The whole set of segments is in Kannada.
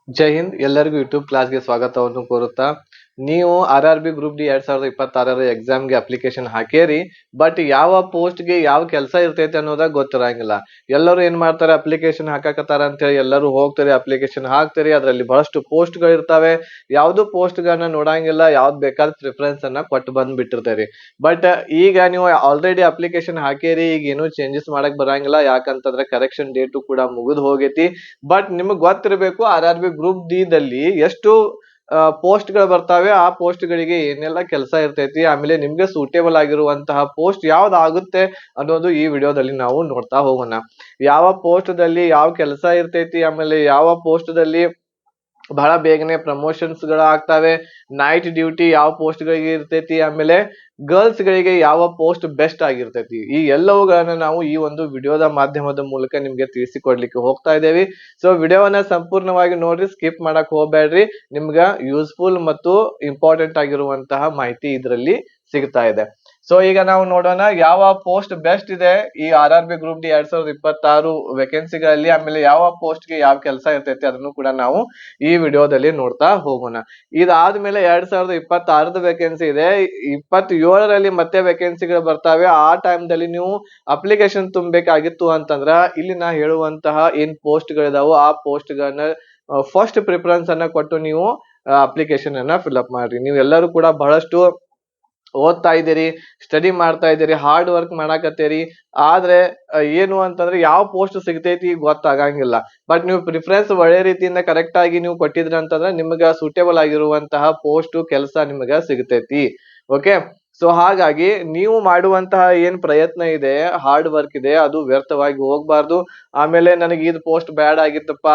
ಜೈ ಹಿಂದ್ ಎಲ್ಲರಿಗೂ ಯೂಟ್ಯೂಬ್ ಕ್ಲಾಸ್ಗೆ ಸ್ವಾಗತವನ್ನು ಕೋರುತ್ತಾ ನೀವು RRB ಗ್ರೂಪ್ ಡಿ 2026 ಎಕ್ಸಾಮ್ಗೆ ಅಪ್ಲಿಕೇಶನ್ ಹಾಕೇರಿ. ಬಟ್ ಯಾವ ಪೋಸ್ಟ್ಗೆ ಯಾವ ಕೆಲಸ ಇರ್ತೈತೆ ಅನ್ನೋದಾಗ ಗೊತ್ತಿರಂಗಿಲ್ಲ. ಎಲ್ಲರೂ ಏನ್ ಮಾಡ್ತಾರೆ, ಅಪ್ಲಿಕೇಶನ್ ಹಾಕಾಕತ್ತಾರ ಅಂತ ಹೇಳಿ ಎಲ್ಲರೂ ಹೋಗ್ತಾರೆ, ಅಪ್ಲಿಕೇಶನ್ ಹಾಕ್ತಾರೆ. ಅದರಲ್ಲಿ ಬಹಳಷ್ಟು ಪೋಸ್ಟ್ಗಳು ಇರ್ತಾವೆ. ಯಾವ್ದು ಪೋಸ್ಟ್ಗಳನ್ನ ನೋಡಂಗಿಲ್ಲ, ಯಾವ್ದು ಬೇಕಾದ ಪ್ರಿಫರೆನ್ಸ್ ಅನ್ನ ಕೊಟ್ಟು ಬಂದ್ಬಿಟ್ಟಿರ್ತಾರೆ. ಬಟ್ ಈಗ ನೀವು ಆಲ್ರೆಡಿ ಅಪ್ಲಿಕೇಶನ್ ಹಾಕೇರಿ, ಈಗ ಏನು ಚೇಂಜಸ್ ಮಾಡಕ್ ಬರಂಗಿಲ್ಲ. ಯಾಕಂತಂದ್ರೆ ಕರೆಕ್ಷನ್ ಡೇಟು ಕೂಡ ಮುಗಿದು ಹೋಗೈತಿ. ಬಟ್ ನಿಮಗ್ ಗೊತ್ತಿರಬೇಕು RRB ಗ್ರೂಪ್ ಡಿ ದಲ್ಲಿ ಎಷ್ಟು ಪೋಸ್ಟ್ ಗಳು ಬರ್ತಾವೆ, ಆ ಪೋಸ್ಟ್ ಗಳಿಗೆ ಏನೆಲ್ಲ ಕೆಲಸ ಇರ್ತೈತಿ, ಆಮೇಲೆ ನಿಮ್ಗೆ ಸೂಟೇಬಲ್ ಆಗಿರುವಂತಹ ಪೋಸ್ಟ್ ಯಾವ್ದು ಆಗುತ್ತೆ ಅನ್ನೋದು ಈ ವಿಡಿಯೋದಲ್ಲಿ ನಾವು ನೋಡ್ತಾ ಹೋಗೋಣ. ಯಾವ ಪೋಸ್ಟ್ ದಲ್ಲಿ ಯಾವ ಕೆಲಸ ಇರ್ತೈತಿ, ಆಮೇಲೆ ಯಾವ ಪೋಸ್ಟ್ ದಲ್ಲಿ ಬಹಳ ಬೇಗನೆ ಪ್ರಮೋಷನ್ಸ್ ಗಳು ಆಗ್ತಾವೆ, ನೈಟ್ ಡ್ಯೂಟಿ ಯಾವ ಪೋಸ್ಟ್ ಗಳಿಗೆ ಇರ್ತೈತಿ, ಆಮೇಲೆ ಗರ್ಲ್ಸ್ ಗಳಿಗೆ ಯಾವ ಪೋಸ್ಟ್ ಬೆಸ್ಟ್ ಆಗಿರ್ತೈತಿ, ಈ ಎಲ್ಲವುಗಳನ್ನ ನಾವು ಈ ಒಂದು ವಿಡಿಯೋದ ಮಾಧ್ಯಮದ ಮೂಲಕ ನಿಮ್ಗೆ ತಿಳಿಸಿಕೊಡ್ಲಿಕ್ಕೆ ಹೋಗ್ತಾ ಇದ್ದೇವೆ. ಸೊ ವಿಡಿಯೋವನ್ನ ಸಂಪೂರ್ಣವಾಗಿ ನೋಡ್ರಿ, ಸ್ಕಿಪ್ ಮಾಡಕ್ ಹೋಗ್ಬೇಡ್ರಿ. ನಿಮ್ಗ ಯೂಸ್ಫುಲ್ ಮತ್ತು ಇಂಪಾರ್ಟೆಂಟ್ ಆಗಿರುವಂತಹ ಮಾಹಿತಿ ಇದರಲ್ಲಿ ಸಿಗ್ತಾ ಇದೆ. ಸೊ ಈಗ ನಾವು ನೋಡೋಣ ಯಾವ ಪೋಸ್ಟ್ ಬೆಸ್ಟ್ ಇದೆ ಈ RRB ಗ್ರೂಪ್ ಡಿ 2026 ವೇಕೆನ್ಸಿಗಳಲ್ಲಿ, ಆಮೇಲೆ ಯಾವ ಪೋಸ್ಟ್ ಗೆ ಯಾವ ಕೆಲಸ ಇರ್ತೈತಿ ಅದನ್ನು ಕೂಡ ನಾವು ಈ ವಿಡಿಯೋದಲ್ಲಿ ನೋಡ್ತಾ ಹೋಗೋಣ. ಇದಾದ್ಮೇಲೆ 2026 ವೇಕೆನ್ಸಿ ಇದೆ. 27ರಲ್ಲಿ ಮತ್ತೆ ವೇಕೆನ್ಸಿಗಳು ಬರ್ತಾವೆ. ಆ ಟೈಮ್ ದಲ್ಲಿ ನೀವು ಅಪ್ಲಿಕೇಶನ್ ತುಂಬಬೇಕಾಗಿತ್ತು ಅಂತಂದ್ರ ಇಲ್ಲಿ ನಾ ಹೇಳುವಂತಹ ಏನ್ ಪೋಸ್ಟ್ ಗಳಿದಾವೋ ಆ ಪೋಸ್ಟ್ ಗಳನ್ನ ಫಸ್ಟ್ ಪ್ರಿಫರೆನ್ಸ್ ಅನ್ನ ಕೊಟ್ಟು ನೀವು ಅಪ್ಲಿಕೇಶನ್ ಅನ್ನ ಫಿಲ್ಅಪ್ ಮಾಡ್ರಿ. ನೀವು ಎಲ್ಲರೂ ಕೂಡ ಬಹಳಷ್ಟು ಓದ್ತಾ ಇದ್ದೀರಿ, ಸ್ಟಡಿ ಮಾಡ್ತಾ ಇದ್ದೀರಿ, ಹಾರ್ಡ್ ವರ್ಕ್ ಮಾಡಾಕತ್ತೀರಿ. ಆದ್ರೆ ಏನು ಅಂತಂದ್ರೆ ಯಾವ ಪೋಸ್ಟ್ ಸಿಗ್ತೈತಿ ಗೊತ್ತಾಗಂಗಿಲ್ಲ. ಬಟ್ ನೀವು ಪ್ರಿಫರೆನ್ಸ್ ಒಳ್ಳೆ ರೀತಿಯಿಂದ ಕರೆಕ್ಟ್ ಆಗಿ ನೀವು ಕೊಟ್ಟಿದ್ರಿ ಅಂತಂದ್ರೆ ನಿಮ್ಗ ಸೂಟೇಬಲ್ ಆಗಿರುವಂತಹ ಪೋಸ್ಟ್ ಕೆಲಸ ನಿಮ್ಗ ಸಿಗ್ತೈತಿ. ಓಕೆ, ಸೊ ಹಾಗಾಗಿ ನೀವು ಮಾಡುವಂತಹ ಏನ್ ಪ್ರಯತ್ನ ಇದೆ, ಹಾರ್ಡ್ ವರ್ಕ್ ಇದೆ, ಅದು ವ್ಯರ್ಥವಾಗಿ ಹೋಗ್ಬಾರ್ದು. ಆಮೇಲೆ ನನಗೆ ಇದು ಪೋಸ್ಟ್ ಬ್ಯಾಡ್ ಆಗಿತ್ತಪ್ಪ,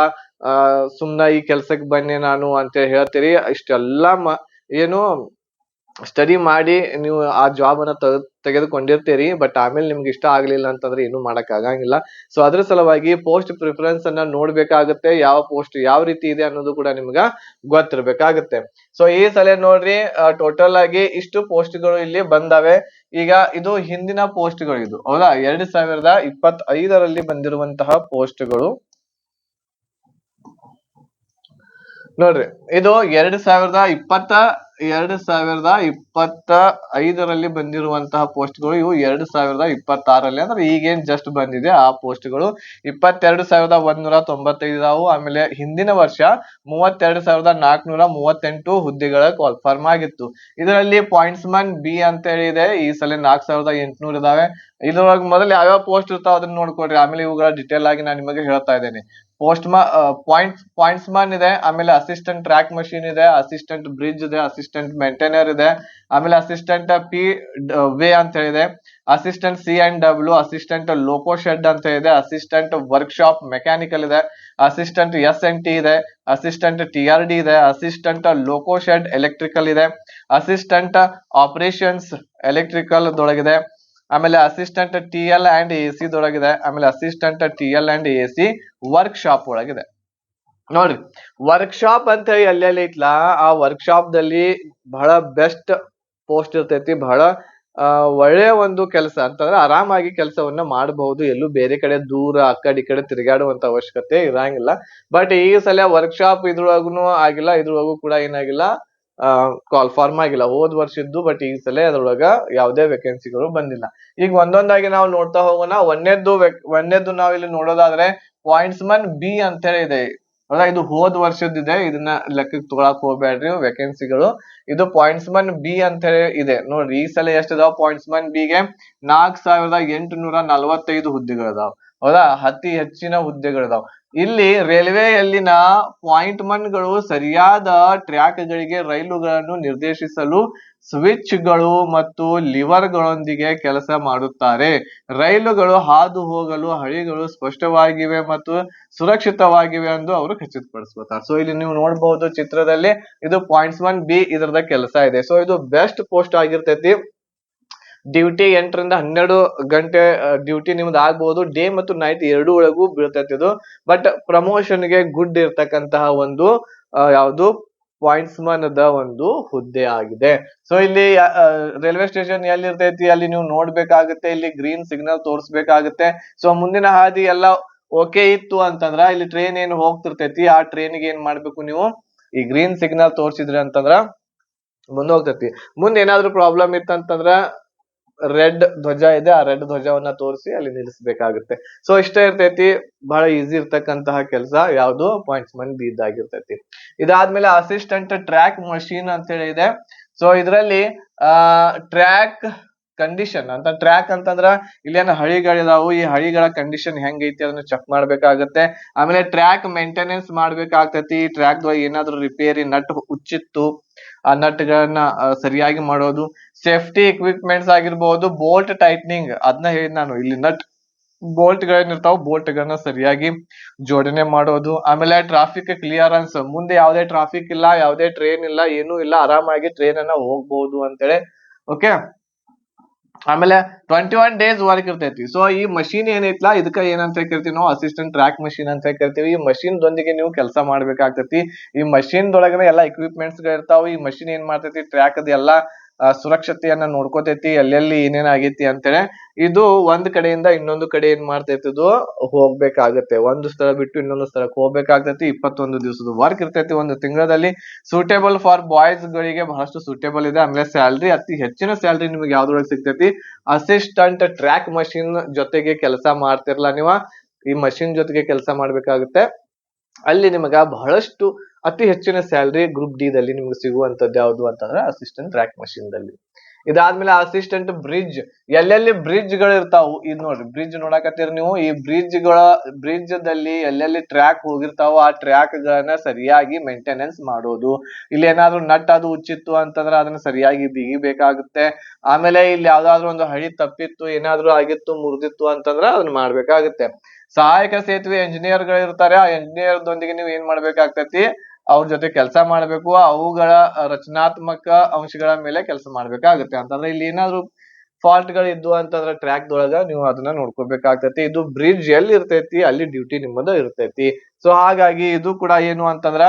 ಸುಮ್ನ ಈ ಕೆಲ್ಸಕ್ಕೆ ಬನ್ನಿ ನಾನು ಅಂತ ಹೇಳ್ತೀರಿ. ಇಷ್ಟೆಲ್ಲಾ ಏನು ಸ್ಟಡಿ ಮಾಡಿ ನೀವು ಆ ಜಾಬ್ ಅನ್ನ ತೆಗೆದುಕೊಂಡಿರ್ತೀರಿ. ಬಟ್ ಆಮೇಲೆ ನಿಮ್ಗೆ ಇಷ್ಟ ಆಗ್ಲಿಲ್ಲ ಅಂತಂದ್ರೆ ಏನು ಮಾಡಕ್ ಆಗಂಗಿಲ್ಲ. ಸೊ ಅದ್ರ ಸಲುವಾಗಿ ಪೋಸ್ಟ್ ಪ್ರಿಫರೆನ್ಸ್ ಅನ್ನ ನೋಡ್ಬೇಕಾಗುತ್ತೆ, ಯಾವ ಪೋಸ್ಟ್ ಯಾವ ರೀತಿ ಇದೆ ಅನ್ನೋದು ಕೂಡ ನಿಮ್ಗ ಗೊತ್ತಿರ್ಬೇಕಾಗುತ್ತೆ. ಸೊ ಈ ಸಲ ನೋಡ್ರಿ, ಟೋಟಲ್ ಆಗಿ ಇಷ್ಟು ಪೋಸ್ಟ್ ಗಳು ಇಲ್ಲಿ ಬಂದಾವೆ. ಈಗ ಇದು ಹಿಂದಿನ ಪೋಸ್ಟ್ ಗಳು, ಇದು ಹೌದಾ 2025ರಲ್ಲಿ ಬಂದಿರುವಂತಹ ಪೋಸ್ಟ್ ಗಳು ನೋಡ್ರಿ. ಇದು 2025ರಲ್ಲಿ ಬಂದಿರುವಂತಹ ಪೋಸ್ಟ್ ಗಳು. ಇವು 2026ರಲ್ಲಿ ಅಂದ್ರೆ ಈಗೇನ್ ಜಸ್ಟ್ ಬಂದಿದೆ ಆ ಪೋಸ್ಟ್ ಗಳು 22,195 ಇದಾವು. ಆಮೇಲೆ ಹಿಂದಿನ ವರ್ಷ 32,438 ಹುದ್ದೆಗಳ ಕಾಲ್ಫಾರ್ಮ್ ಆಗಿತ್ತು. ಇದರಲ್ಲಿ ಪಾಯಿಂಟ್ಸ್ ಮನ್ ಬಿ ಅಂತ ಹೇಳಿದೆ. ಈ ಸಲ 4,800 ಇದಾವೆ. ಇದ್ರೊಳಗೆ ಮೊದಲು ಯಾವ್ಯಾವ ಪೋಸ್ಟ್ ಇರ್ತಾವ ಅದನ್ನ ನೋಡ್ಕೊಡ್ರಿ. ಆಮೇಲೆ ಇವುಗಳ ಡಿಟೇಲ್ ಆಗಿ ನಾನು ನಿಮಗೆ ಹೇಳ್ತಾ ಇದ್ದೇನೆ. ಪಾಯಿಂಟ್ಸ್ ಮನ್ ಇದೆ, ಆಮೇಲೆ ಅಸಿಸ್ಟೆಂಟ್ ಟ್ರ್ಯಾಕ್ ಮಷೀನ್ ಇದೆ, ಅಸಿಸ್ಟೆಂಟ್ ಬ್ರಿಡ್ಜ್ ಇದೆ, ಅಸಿಸ್ಟೆಂಟ್ ಮೇಂಟೈನರ್ ಇದೆ, ಆಮೇಲೆ ಅಸಿಸ್ಟೆಂಟ್ ಪಿ ವೇ ಅಂತ ಹೇಳಿದೆ, assistant C&W, assistant loco shed ಅಂತ ಇದೆ, ಅಸಿಸ್ಟೆಂಟ್ ವರ್ಕ್ಶಾಪ್ ಮೆಕ್ಯಾನಿಕಲ್ ಇದೆ, ಅಸಿಸ್ಟೆಂಟ್ SNT ಇದೆ, ಅಸಿಸ್ಟೆಂಟ್ TRD ಇದೆ, ಅಸಿಸ್ಟೆಂಟ್ ಲೋಕೋ ಶೆಡ್ ಎಲೆಕ್ಟ್ರಿಕಲ್ ಇದೆ, ಅಸಿಸ್ಟೆಂಟ್ ಆಪರೇಷನ್ಸ್ ಎಲೆಕ್ಟ್ರಿಕಲ್ ದೊಳಗಿದೆ, ಆಮೇಲೆ ಅಸಿಸ್ಟೆಂಟ್ TL ಅಂಡ್ AC ದೊಳಗಿದೆ, ಆಮೇಲೆ assistant TL and AC workshop ಒಳಗಿದೆ. ನೋಡ್ರಿ, ವರ್ಕ್ಶಾಪ್ ಅಂತ ಹೇಳಿ ಎಲ್ಲೆಲ್ಲಿ ಐತ್ಲಾ, ಆ ವರ್ಕ್ಶಾಪ್ ದಲ್ಲಿ ಬಹಳ ಬೆಸ್ಟ್ ಪೋಸ್ಟ್ ಇರ್ತೈತಿ. ಬಹಳ ಒಳ್ಳೆಯ ಒಂದು ಕೆಲಸ ಅಂತಂದ್ರೆ ಆರಾಮಾಗಿ ಕೆಲಸವನ್ನ ಮಾಡಬಹುದು. ಎಲ್ಲೂ ಬೇರೆ ಕಡೆ ದೂರ ಆ ಕಡೆ ಈ ಕಡೆ ತಿರುಗಾಡುವಂತ ಅವಶ್ಯಕತೆ ಇರಂಗಿಲ್ಲ. ಬಟ್ ಈ ಸಲ ವರ್ಕ್ಶಾಪ್ ಇದ್ರೊಳಗೂ ಆಗಿಲ್ಲ, ಇದ್ರೊಳಗೂ ಕೂಡ ಏನಾಗಿಲ್ಲ, ಕಾಲ್ಫಾರ್ಮ್ ಆಗಿಲ್ಲ. ಹೋದ್ ವರ್ಷ ಇದ್ದು, ಬಟ್ ಈ ಸಲ ಅದ್ರೊಳಗ ಯಾವುದೇ ವೇಕೆನ್ಸಿಗಳು ಬಂದಿಲ್ಲ. ಈಗ ಒಂದೊಂದಾಗಿ ನಾವು ನೋಡ್ತಾ ಹೋಗೋಣ. ಒಂದೇದ್ದು ನಾವು ಇಲ್ಲಿ ನೋಡೋದಾದ್ರೆ ಪಾಯಿಂಟ್ಸ್ ಮನ್ ಬಿ ಅಂತ ಹೇಳಿ ಇದೆ. ಹೌದಾ, ಇದು ಹೋದ್ ವರ್ಷದಿದೆ, ಇದನ್ನ ಲೆಕ್ಕಕ್ಕೆ ತಗೊಳಕ್ ಹೋಗ್ಬೇಡ್ರಿ ವೇಕೆನ್ಸಿಗಳು. ಇದು ಪಾಯಿಂಟ್ಸ್ ಮನ್ ಬಿ ಅಂತ ಹೇಳಿ ಇದೆ. ನೋಡ್ರಿ, ಈ ಸಲ ಎಷ್ಟಿದಾವ ಪಾಯಿಂಟ್ಸ್ ಮನ್ ಬಿಗೆ 4,845 ಹುದ್ದೆಗಳಿದಾವ. ಹೌದಾ, ಅತಿ ಹೆಚ್ಚಿನ ಹುದ್ದೆಗಳಿದಾವ. ಇಲ್ಲಿ ರೈಲ್ವೆಯಲ್ಲಿನ ಪಾಯಿಂಟ್ ಮನ್ ಗಳು ಸರಿಯಾದ ಟ್ರ್ಯಾಕ್ ಗಳಿಗೆ ರೈಲುಗಳನ್ನು ನಿರ್ದೇಶಿಸಲು ಸ್ವಿಚ್ ಗಳು ಮತ್ತು ಲಿವರ್ ಗಳೊಂದಿಗೆ ಕೆಲಸ ಮಾಡುತ್ತಾರೆ. ರೈಲುಗಳು ಹಾದು ಹೋಗಲು ಹಳಿಗಳು ಸ್ಪಷ್ಟವಾಗಿವೆ ಮತ್ತು ಸುರಕ್ಷಿತವಾಗಿವೆ ಎಂದು ಅವರು ಖಚಿತಪಡಿಸ್ಕೊತಾರೆ. ಸೊ ಇಲ್ಲಿ ನೀವು ನೋಡಬಹುದು ಚಿತ್ರದಲ್ಲಿ, ಇದು ಪಾಯಿಂಟ್ಸ್ ಮನ್ ಬಿ, ಇದರದ ಕೆಲಸ ಇದೆ. ಸೊ ಇದು ಬೆಸ್ಟ್ ಪೋಸ್ಟ್ ಆಗಿರ್ತೈತಿ. ಡ್ಯೂಟಿ 8 ರಿಂದ 12 ಗಂಟೆ ಡ್ಯೂಟಿ ನಿಮ್ದು ಆಗ್ಬಹುದು. ಡೇ ಮತ್ತು ನೈಟ್ ಎರಡೂ ಒಳಗೂ ಬೀಳ್ತೈತಿ ಇದು. ಬಟ್ ಪ್ರಮೋಷನ್ ಗೆ ಗುಡ್ ಇರ್ತಕ್ಕಂತಹ ಒಂದು ಯಾವುದು ಪಾಯಿಂಟ್ಸ್ ಮನ್ ದ ಒಂದು ಹುದ್ದೆ ಆಗಿದೆ. ಸೊ ಇಲ್ಲಿ ರೈಲ್ವೆ ಸ್ಟೇಷನ್ ಎಲ್ಲಿ ಇರ್ತೈತಿ ಅಲ್ಲಿ ನೀವು ನೋಡ್ಬೇಕಾಗುತ್ತೆ. ಇಲ್ಲಿ ಗ್ರೀನ್ ಸಿಗ್ನಲ್ ತೋರಿಸ್ಬೇಕಾಗುತ್ತೆ. ಸೊ ಮುಂದಿನ ಹಾದಿ ಎಲ್ಲ ಓಕೆ ಇತ್ತು ಅಂತಂದ್ರ ಇಲ್ಲಿ ಟ್ರೈನ್ ಏನ್ ಹೋಗ್ತಿರ್ತೈತಿ ಆ ಟ್ರೈನ್ಗೆ ಏನ್ ಮಾಡ್ಬೇಕು ನೀವು ಈ ಗ್ರೀನ್ ಸಿಗ್ನಲ್ ತೋರ್ಸಿದ್ರಿ ಅಂತಂದ್ರ ಮುಂದೆ ಹೋಗ್ತೈತಿ. ಮುಂದೆ ಏನಾದ್ರು ಪ್ರಾಬ್ಲಮ್ ಇತ್ತಂತಂದ್ರ ರೆಡ್ ಧ್ವಜ ಇದೆ, ಆ ರೆಡ್ ಧ್ವಜವನ್ನ ತೋರಿಸಿ ಅಲ್ಲಿ ನಿಲ್ಲಿಸಬೇಕಾಗುತ್ತೆ. ಸೊ ಇಷ್ಟ ಇರ್ತೈತಿ, ಬಹಳ ಈಸಿ ಇರ್ತಕ್ಕಂತಹ ಕೆಲಸ. ಯಾವ್ದು ಪಾಯಿಂಟ್ಸ್ ಮಂದಿ ಇದಾಗಿರ್ತೈತಿ. ಇದಾದ್ಮೇಲೆ ಅಸಿಸ್ಟೆಂಟ್ ಟ್ರ್ಯಾಕ್ ಮಷೀನ್ ಅಂತ ಹೇಳಿ ಇದೆ. ಸೊ ಇದರಲ್ಲಿ ಟ್ರ್ಯಾಕ್ ಕಂಡೀಷನ್ ಅಂತ, ಟ್ರ್ಯಾಕ್ ಅಂತಂದ್ರ ಇಲ್ಲೇನ ಹಳಿಗಳಿದಾವು, ಈ ಹಳಿಗಳ ಕಂಡೀಷನ್ ಹೆಂಗೈತಿ ಅದನ್ನ ಚೆಕ್ ಮಾಡ್ಬೇಕಾಗತ್ತೆ. ಆಮೇಲೆ ಟ್ರ್ಯಾಕ್ ಮೇಂಟೆನೆನ್ಸ್ ಮಾಡ್ಬೇಕಾಗ್ತೈತಿ. ಟ್ರ್ಯಾಕ್ ದಾಗ ಏನಾದ್ರು ರಿಪೇರಿ, ನಟ್ ಉಚ್ಚಿತ್ತು, ಆ ನಟ್ ಗಳನ್ನ ಸರಿಯಾಗಿ ಮಾಡೋದು. ಸೇಫ್ಟಿ ಎಕ್ವಿಪ್ಮೆಂಟ್ಸ್ ಆಗಿರ್ಬಹುದು, ಬೋಲ್ಟ್ ಟೈಟ್ನಿಂಗ್ ಅದನ್ನ ಹೇಳಿ ನಾನು, ಇಲ್ಲಿ ನಟ್ ಬೋಲ್ಟ್ ಗಳೇನಿರ್ತಾವ ಬೋಲ್ಟ್ ಗಳನ್ನ ಸರಿಯಾಗಿ ಜೋಡಣೆ ಮಾಡೋದು. ಆಮೇಲೆ ಟ್ರಾಫಿಕ್ ಕ್ಲಿಯರೆನ್ಸ್, ಮುಂದೆ ಯಾವುದೇ ಟ್ರಾಫಿಕ್ ಇಲ್ಲ, ಯಾವುದೇ ಟ್ರೈನ್ ಇಲ್ಲ, ಏನೂ ಇಲ್ಲ, ಆರಾಮಾಗಿ ಟ್ರೈನ್ ಅನ್ನ ಹೋಗ್ಬಹುದು ಅಂತೇಳಿ. ಓಕೆ, ಆಮೇಲೆ 21 days ವರ್ಕ್ ಇರ್ತೈತಿ. ಸೊ ಈ ಮಷೀನ್ ಏನೈತ್ಲಾ ಇದಕ್ಕ ಏನಂತ ಕರಿತೀವಿ ನಾವು, ಅಸಿಸ್ಟೆಂಟ್ ಟ್ರ್ಯಾಕ್ ಮಷೀನ್ ಅಂತ ಕರಿತೀವಿ. ಈ ಮಷೀನ್ ದೊಂದಿಗೆ ನೀವು ಕೆಲಸ ಮಾಡ್ಬೇಕಾಗ್ತೈತಿ. ಈ ಮಷೀನ್ ದೊಳಗನೆ ಎಲ್ಲಾ ಎಕ್ವಿಪ್ಮೆಂಟ್ಸ್ ಗಳು ಇರ್ತಾವ. ಈ ಮಷೀನ್ ಏನ್ ಮಾಡ್ತೈತಿ, ಟ್ರ್ಯಾಕ್ ಅದ ಎಲ್ಲಾ ಸುರಕ್ಷತೆಯನ್ನ ನೋಡ್ಕೋತೈತಿ, ಎಲ್ಲೆಲ್ಲಿ ಏನೇನ್ ಆಗೈತಿ ಅಂತೇಳಿ. ಇದು ಒಂದ್ ಕಡೆಯಿಂದ ಇನ್ನೊಂದು ಕಡೆ ಏನ್ ಮಾಡ್ತೈತಿ, ಇದು ಹೋಗ್ಬೇಕಾಗತ್ತೆ. ಒಂದು ಸ್ಥಳ ಬಿಟ್ಟು ಇನ್ನೊಂದು ಸ್ಥಳಕ್ಕೆ ಹೋಗ್ಬೇಕಾಗ್ತೈತಿ. 21 ದಿವಸದ ವರ್ಕ್ ಇರ್ತೈತಿ ಒಂದು ತಿಂಗಳಲ್ಲಿ. ಸೂಟೇಬಲ್ ಫಾರ್ ಬಾಯ್ಸ್ ಗಳಿಗೆ ಬಹಳಷ್ಟು ಸೂಟೇಬಲ್ ಇದೆ. ಆಮೇಲೆ ಸ್ಯಾಲ್ರಿ, ಅತಿ ಹೆಚ್ಚಿನ ಸ್ಯಾಲ್ರಿ ನಿಮ್ಗೆ ಯಾವ್ದ್ರೊಳಗೆ ಸಿಗ್ತೈತಿ, ಅಸಿಸ್ಟೆಂಟ್ ಟ್ರ್ಯಾಕ್ ಮಷೀನ್ ಜೊತೆಗೆ ಕೆಲಸ ಮಾಡ್ತಿರ್ಲ ನೀವು, ಈ ಮಷೀನ್ ಜೊತೆಗೆ ಕೆಲಸ ಮಾಡ್ಬೇಕಾಗುತ್ತೆ. ಅಲ್ಲಿ ನಿಮಗ ಬಹಳಷ್ಟು ಅತಿ ಹೆಚ್ಚಿನ ಸ್ಯಾಲ್ರಿ ಗ್ರೂಪ್ ಡಿ ದಲ್ಲಿ ನಿಮ್ಗೆ ಸಿಗುವಂತದ್ದು ಯಾವ್ದು ಅಂತಂದ್ರೆ ಅಸಿಸ್ಟೆಂಟ್ ಟ್ರ್ಯಾಕ್ ಮಷೀನ್ ದಲ್ಲಿ. ಇದಾದ್ಮೇಲೆ ಅಸಿಸ್ಟೆಂಟ್ ಬ್ರಿಡ್ಜ್, ಎಲ್ಲೆಲ್ಲಿ ಬ್ರಿಡ್ಜ್ ಗಳು ಇರ್ತಾವು, ಇದು ನೋಡ್ರಿ ಬ್ರಿಡ್ಜ್ ನೋಡಕತ್ತೀರಿ ನೀವು. ಈ ಬ್ರಿಡ್ಜ್ ದಲ್ಲಿ ಎಲ್ಲೆಲ್ಲಿ ಟ್ರ್ಯಾಕ್ ಹೋಗಿರ್ತಾವ ಆ ಟ್ರ್ಯಾಕ್ ಗಳನ್ನ ಸರಿಯಾಗಿ ಮೇಂಟೆನೆನ್ಸ್ ಮಾಡೋದು. ಇಲ್ಲಿ ಏನಾದ್ರು ನಟ್ ಅದು ಉಚ್ಚಿತ್ತು ಅಂತಂದ್ರೆ ಅದನ್ನ ಸರಿಯಾಗಿ ಬಿಗಿಬೇಕಾಗುತ್ತೆ. ಆಮೇಲೆ ಇಲ್ಲಿ ಯಾವ್ದಾದ್ರು ಒಂದು ಹಳಿ ತಪ್ಪಿತ್ತು, ಏನಾದ್ರು ಆಗಿತ್ತು, ಮುರಿದಿತ್ತು ಅಂತಂದ್ರೆ ಅದನ್ನ ಮಾಡ್ಬೇಕಾಗುತ್ತೆ. ಸಹಾಯಕ ಸೇತುವೆ ಇಂಜಿನಿಯರ್ ಗಳು ಇರ್ತಾರೆ. ಆ ಇಂಜಿನಿಯರ್ ದೊಂದಿಗೆ ನೀವು ಏನ್ ಮಾಡ್ಬೇಕಾಗ್ತೈತಿ, ಅವ್ರ ಜೊತೆ ಕೆಲಸ ಮಾಡ್ಬೇಕು. ಅವುಗಳ ರಚನಾತ್ಮಕ ಅಂಶಗಳ ಮೇಲೆ ಕೆಲಸ ಮಾಡ್ಬೇಕಾಗುತ್ತೆ. ಅಂತಂದ್ರೆ ಇಲ್ಲಿ ಏನಾದ್ರು ಫಾಲ್ಟ್ ಗಳು ಇದ್ವು ಅಂತಂದ್ರೆ ಟ್ರ್ಯಾಕ್ ದೊಳಗ ನೀವು ಅದನ್ನ ನೋಡ್ಕೋಬೇಕಾಗ್ತೈತಿ. ಇದು ಬ್ರಿಡ್ಜ್ ಎಲ್ಲಿ ಇರ್ತೈತಿ ಅಲ್ಲಿ ಡ್ಯೂಟಿ ನಿಮ್ಮದು ಇರ್ತೈತಿ. ಸೊ ಹಾಗಾಗಿ ಇದು ಕೂಡ ಏನು ಅಂತಂದ್ರ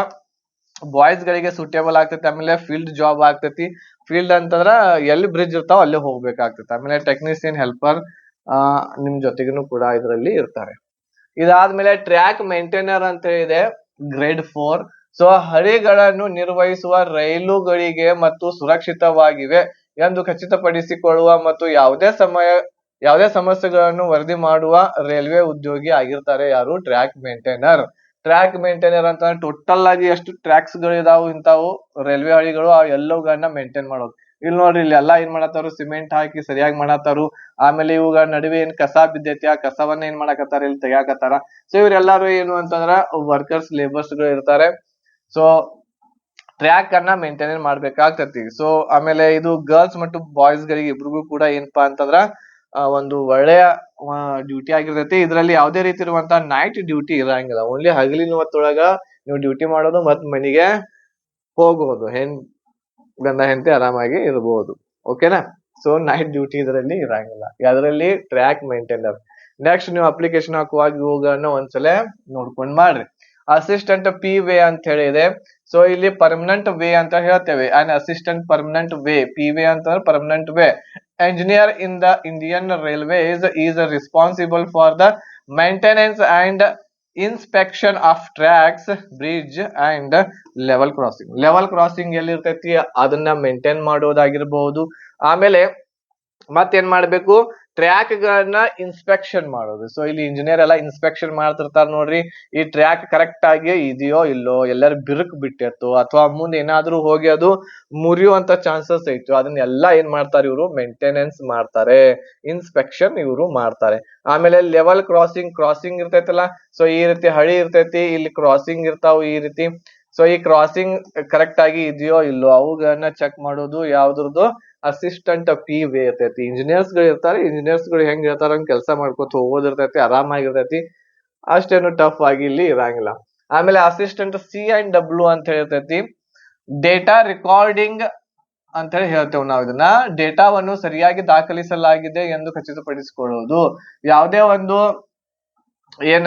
ಬಾಯ್ಸ್ ಗಳಿಗೆ ಸೂಟೇಬಲ್ ಆಗ್ತೈತಿ. ಆಮೇಲೆ ಫೀಲ್ಡ್ ಜಾಬ್ ಆಗ್ತೈತಿ. ಫೀಲ್ಡ್ ಅಂತಂದ್ರ ಎಲ್ಲಿ ಬ್ರಿಡ್ಜ್ ಇರ್ತಾವ ಅಲ್ಲಿ ಹೋಗ್ಬೇಕಾಗ್ತೈತಿ. ಆಮೇಲೆ ಟೆಕ್ನಿಷಿಯನ್ ಹೆಲ್ಪರ್ ನಿಮ್ ಜೊತೆಗೂ ಕೂಡ ಇದರಲ್ಲಿ ಇರ್ತಾರೆ. ಇದಾದ್ಮೇಲೆ ಟ್ರ್ಯಾಕ್ ಮೇಂಟೈನರ್ ಅಂತ ಇದೆ, ಗ್ರೇಡ್ 4. ಸೊ ಹಳಿಗಳನ್ನು ನಿರ್ವಹಿಸುವ ರೈಲುಗಳಿಗೆ ಮತ್ತು ಸುರಕ್ಷಿತವಾಗಿವೆ ಎಂದು ಖಚಿತಪಡಿಸಿಕೊಳ್ಳುವ ಮತ್ತು ಯಾವುದೇ ಸಮಸ್ಯೆಗಳನ್ನು ವರದಿ ಮಾಡುವ ರೈಲ್ವೆ ಉದ್ಯೋಗಿ ಆಗಿರ್ತಾರೆ ಯಾರು, ಟ್ರ್ಯಾಕ್ ಮೇಂಟೈನರ್. ಟ್ರ್ಯಾಕ್ ಮೇಂಟೈನರ್ ಅಂತ ಟೋಟಲ್ ಆಗಿ ಎಷ್ಟು ಟ್ರ್ಯಾಕ್ಸ್ ಗಳು ಇದಾವು ಇಂತಾವು ರೈಲ್ವೆ ಹಳಿಗಳು, ಆ ಎಲ್ಲವುಗಳನ್ನ ಮೇಂಟೈನ್ ಮಾಡೋದು. ಇಲ್ಲಿ ನೋಡ್ರಿ, ಇಲ್ಲಿ ಎಲ್ಲಾ ಏನ್ ಮಾಡತ್ತಾರು, ಸಿಮೆಂಟ್ ಹಾಕಿ ಸರಿಯಾಗಿ ಮಾಡತ್ತಾರು. ಆಮೇಲೆ ಇವುಗಳ ನಡುವೆ ಏನ್ ಕಸ ಬಿದ್ದೈತಿ ಆ ಕಸವನ್ನ ಏನ್ ಮಾಡಕತ್ತಾರ, ಇಲ್ಲಿ ತೆಗ್ಯಾಕತ್ತಾರ. ಸೊ ಇವ್ರೆಲ್ಲಾರು ಏನು ಅಂತಂದ್ರ ವರ್ಕರ್ಸ್, ಲೇಬರ್ಸ್ ಗಳು ಇರ್ತಾರೆ. ಸೊ ಟ್ರ್ಯಾಕ್ ಅನ್ನ ಮೇಂಟೈನ್ ಮಾಡ್ಬೇಕಾಗ್ತತಿ. ಸೊ ಆಮೇಲೆ ಇದು ಗರ್ಲ್ಸ್ ಮತ್ತು ಬಾಯ್ಸ್ ಗಳಿಗೆ ಇಬ್ರಿಗೂ ಕೂಡ ಏನಪ್ಪಾ ಅಂತಂದ್ರ ಒಂದು ಒಳ್ಳೆಯ ಡ್ಯೂಟಿ ಆಗಿರ್ತೈತಿ. ಇದರಲ್ಲಿ ಯಾವುದೇ ರೀತಿ ಇರುವಂತಹ ನೈಟ್ ಡ್ಯೂಟಿ ಇರಂಗಿಲ್ಲ. ಓನ್ಲಿ ಹಗಲಿನ ಹೊತ್ತೊಳಗ ನೀವು ಡ್ಯೂಟಿ ಮಾಡೋದು ಮತ್ ಮನೆಗೆ ಹೋಗೋದು. ಗಂಡ ಹೆಂಡತಿ ಆರಾಮಾಗಿ ಇರಬಹುದು. ಓಕೆನಾ. ಸೊ ನೈಟ್ ಡ್ಯೂಟಿ ಇದರಲ್ಲಿ ಇರಂಗಿಲ್ಲ, ಯಾವ್ದ್ರಲ್ಲಿ, ಟ್ರ್ಯಾಕ್ ಮೇಂಟೈನರ್. ನೆಕ್ಸ್ಟ್ ನೀವು ಅಪ್ಲಿಕೇಶನ್ ಹಾಕುವಾಗ ಇವುಗಳನ್ನ ಒಂದ್ಸಲ ನೋಡ್ಕೊಂಡ್ ಮಾಡ್ರಿ. ಅಸಿಸ್ಟೆಂಟ್ ಪಿ ವೇ ಅಂತ ಹೇಳಿದೆ. ಸೊ ಇಲ್ಲಿ ಪರ್ಮನೆಂಟ್ ವೇ ಅಂತ ಹೇಳ್ತೇವೆ. And assistant permanent way, P way ಅಂತಂದ್ರೆ permanent way. Engineer in the Indian railways is responsible for the maintenance and inspection of tracks, bridge and level crossing. Level crossing ಎಲ್ಲಿ ಇರ್ತೈತಿ ಅದನ್ನ ಮೇಂಟೈನ್ ಮಾಡೋದಾಗಿರ್ಬಹುದು. ಆಮೇಲೆ ಮತ್ತೇನ್ ಮಾಡ್ಬೇಕು, ಟ್ರ್ಯಾಕ್ ಗಳನ್ನ ಇನ್ಸ್ಪೆಕ್ಷನ್ ಮಾಡೋದು. ಸೊ ಇಲ್ಲಿ ಇಂಜಿನಿಯರ್ ಎಲ್ಲ ಇನ್ಸ್ಪೆಕ್ಷನ್ ಮಾಡ್ತಿರ್ತಾರ ನೋಡ್ರಿ, ಈ ಟ್ರ್ಯಾಕ್ ಕರೆಕ್ಟ್ ಆಗಿ ಇದೆಯೋ ಇಲ್ಲೋ, ಎಲ್ಲರೂ ಬಿರುಕು ಬಿಟ್ಟಿರ್ತೋ ಅಥವಾ ಮುಂದೆ ಏನಾದ್ರೂ ಹೋಗಿ ಅದು ಮುರಿಯುವಂತ ಚಾನ್ಸಸ್ ಐತು, ಅದನ್ನೆಲ್ಲ ಏನ್ ಮಾಡ್ತಾರೆ ಇವರು ಮೇಂಟೆನೆನ್ಸ್ ಮಾಡ್ತಾರೆ, ಇನ್ಸ್ಪೆಕ್ಷನ್ ಇವರು ಮಾಡ್ತಾರೆ. ಆಮೇಲೆ ಲೆವೆಲ್ ಕ್ರಾಸಿಂಗ್ ಇರ್ತೈತಲ್ಲ, ಸೊ ಈ ರೀತಿ ಹಳಿ ಇರ್ತೈತಿ, ಇಲ್ಲಿ ಕ್ರಾಸಿಂಗ್ ಇರ್ತಾವ ಈ ರೀತಿ. ಸೊ ಈ ಕ್ರಾಸಿಂಗ್ ಕರೆಕ್ಟ್ ಆಗಿ ಇದೆಯೋ ಇಲ್ಲೋ ಅವುಗಳನ್ನ ಚೆಕ್ ಮಾಡೋದು ಯಾವ್ದ್ರದ್ದು, ಅಸಿಸ್ಟೆಂಟ್ ಪಿ ವೇ ಇರ್ತೈತಿ. ಇಂಜಿನಿಯರ್ಸ್ ಗಳು ಇರ್ತಾರೆ, ಇಂಜಿನಿಯರ್ಸ್ ಗಳು ಹೆಂಗ್ ಇರ್ತಾರ ಹಂಗ್ ಕೆಲಸ ಮಾಡ್ಕೊತ ಹೋಗೋದಿರ್ತೈತಿ, ಆರಾಮಾಗಿರ್ತೈತಿ, ಅಷ್ಟೇನು ಟಫ್ ಆಗಿ ಇಲ್ಲಿ ಇರಂಗಿಲ್ಲ. ಆಮೇಲೆ ಅಸಿಸ್ಟೆಂಟ್ ಸಿ ಅಂಡ್ ಡಬ್ಲ್ಯೂ ಅಂತ ಹೇಳಿರ್ತೈತಿ. ಡೇಟಾ ರೆಕಾರ್ಡಿಂಗ್ ಅಂತ ಹೇಳಿ ಹೇಳ್ತೇವೆ ನಾವು. ಇದನ್ನ ಡೇಟಾವನ್ನು ಸರಿಯಾಗಿ ದಾಖಲಿಸಲಾಗಿದೆ ಎಂದು ಖಚಿತಪಡಿಸಿಕೊಳ್ಳುವುದು. ಯಾವುದೇ ಒಂದು ಏನ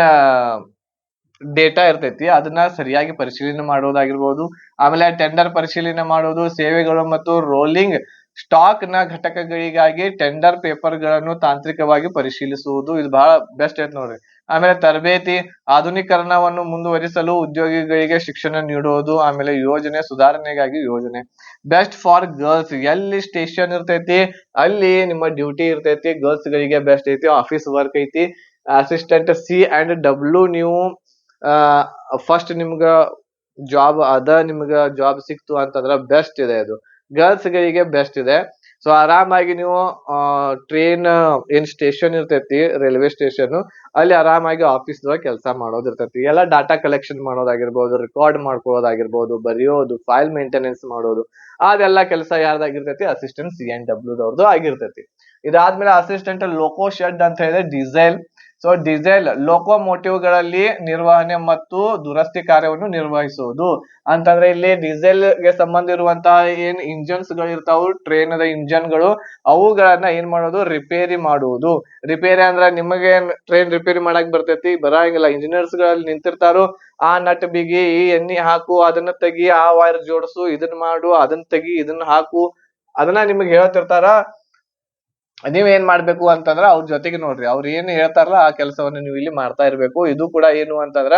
ಡೇಟಾ ಇರ್ತೈತಿ ಅದನ್ನ ಸರಿಯಾಗಿ ಪರಿಶೀಲನೆ ಮಾಡೋದಾಗಿರ್ಬೋದು. ಆಮೇಲೆ ಟೆಂಡರ್ ಪರಿಶೀಲನೆ ಮಾಡೋದು, ಸೇವೆಗಳು ಮತ್ತು ರೋಲಿಂಗ್ ಸ್ಟಾಕ್ ನ ಘಟಕಗಳಿಗಾಗಿ ಟೆಂಡರ್ ಪೇಪರ್ ಗಳನ್ನು ತಾಂತ್ರಿಕವಾಗಿ ಪರಿಶೀಲಿಸುವುದು. ಇದು ಬಹಳ ಬೆಸ್ಟ್ ಐತ್ ನೋಡ್ರಿ. ಆಮೇಲೆ ತರಬೇತಿ ಆಧುನೀಕರಣವನ್ನು ಮುಂದುವರಿಸಲು ಉದ್ಯೋಗಿಗಳಿಗೆ ಶಿಕ್ಷಣ ನೀಡುವುದು, ಆಮೇಲೆ ಯೋಜನೆ ಸುಧಾರಣೆಗಾಗಿ ಯೋಜನೆ. ಬೆಸ್ಟ್ ಫಾರ್ ಗರ್ಲ್ಸ್, ಎಲ್ಲಿ ಸ್ಟೇಷನ್ ಇರ್ತೈತಿ ಅಲ್ಲಿ ನಿಮ್ಮ ಡ್ಯೂಟಿ ಇರ್ತೈತಿ, ಗರ್ಲ್ಸ್ ಗಳಿಗೆ ಬೆಸ್ಟ್ ಐತಿ, ಆಫೀಸ್ ವರ್ಕ್ ಐತಿ. ಅಸಿಸ್ಟೆಂಟ್ C&W ನೀವು ಫಸ್ಟ್ ನಿಮ್ಗ ಜಾಬ್ ನಿಮ್ಗ ಜಾಬ್ ಸಿಕ್ತು ಅಂತಂದ್ರ ಬೆಸ್ಟ್ ಇದೆ ಅದು, ಗರ್ಲ್ಸ್ ಗಳಿಗೆ ಬೆಸ್ಟ್ ಇದೆ. ಸೊ ಆರಾಮಾಗಿ ನೀವು ಟ್ರೈನ್ ಏನ್ ಸ್ಟೇಷನ್ ಇರ್ತೈತಿ, ರೈಲ್ವೆ ಸ್ಟೇಷನ್ ಅಲ್ಲಿ ಆರಾಮಾಗಿ ಆಫೀಸ್ ಕೆಲಸ ಮಾಡೋದಿರ್ತೈತಿ. ಎಲ್ಲ ಡಾಟಾ ಕಲೆಕ್ಷನ್ ಮಾಡೋದಾಗಿರ್ಬೋದು, ರೆಕಾರ್ಡ್ ಮಾಡ್ಕೊಳ್ಳೋದಾಗಿರ್ಬೋದು, ಬರೆಯೋದು, ಫೈಲ್ ಮೇಂಟೆನೆನ್ಸ್ ಮಾಡೋದು, ಅದೆಲ್ಲ ಕೆಲಸ ಯಾರ್ದಾಗಿರ್ತೈತಿ, ಅಸಿಸ್ಟೆಂಟ್ C&W ದವ್ರದ್ದು ಆಗಿರ್ತೈತಿ. ಇದಾದ್ಮೇಲೆ ಅಸಿಸ್ಟೆಂಟ್ ಲೋಕೋ ಶೆಡ್ ಅಂತ ಹೇಳಿದ್ರೆ ಡೀಸೆಲ್. ಸೊ ಡೀಸೆಲ್ ಲೋಕೋಮೋಟಿವ್ ಗಳಲ್ಲಿ ನಿರ್ವಹಣೆ ಮತ್ತು ದುರಸ್ತಿ ಕಾರ್ಯವನ್ನು ನಿರ್ವಹಿಸುವುದು ಅಂತಂದ್ರೆ ಇಲ್ಲಿ ಡೀಸೆಲ್ ಗೆ ಸಂಬಂಧ ಇರುವಂತಹ ಏನ್ ಇಂಜನ್ಸ್ ಗಳು ಇರ್ತಾವು, ಟ್ರೈನ್ ದ ಇಂಜನ್ ಗಳು, ಅವುಗಳನ್ನ ಏನ್ ಮಾಡೋದು, ರಿಪೇರಿ ಮಾಡುವುದು. ರಿಪೇರಿ ಅಂದ್ರೆ ನಿಮಗೆ ಟ್ರೈನ್ ರಿಪೇರಿ ಮಾಡಕ್ ಬರ್ತೈತಿ, ಬರಂಗಿಲ್ಲ, ಇಂಜಿನಿಯರ್ಸ್ ಗಳಲ್ಲಿ ನಿಂತಿರ್ತಾರೋ, ಆ ನಟ್ ಬಿಗಿ, ಈ ಎಣ್ಣಿ ಹಾಕು, ಅದನ್ನ ತೆಗಿ, ಆ ವೈರ್ ಜೋಡಿಸು, ಇದನ್ನ ಮಾಡು, ಅದನ್ನ ತೆಗಿ, ಇದನ್ನ ಹಾಕು, ಅದನ್ನ ನಿಮಗೆ ಹೇಳ್ತಿರ್ತಾರ. ನೀವ್ ಏನ್ ಮಾಡ್ಬೇಕು ಅಂತಂದ್ರ ಅವ್ರ ಜೊತೆಗೆ ನೋಡ್ರಿ, ಅವ್ರ ಏನ್ ಹೇಳ್ತಾರಲ್ಲ ಆ ಕೆಲಸವನ್ನು ನೀವು ಇಲ್ಲಿ ಮಾಡ್ತಾ ಇರ್ಬೇಕು. ಇದು ಕೂಡ ಏನು ಅಂತಂದ್ರ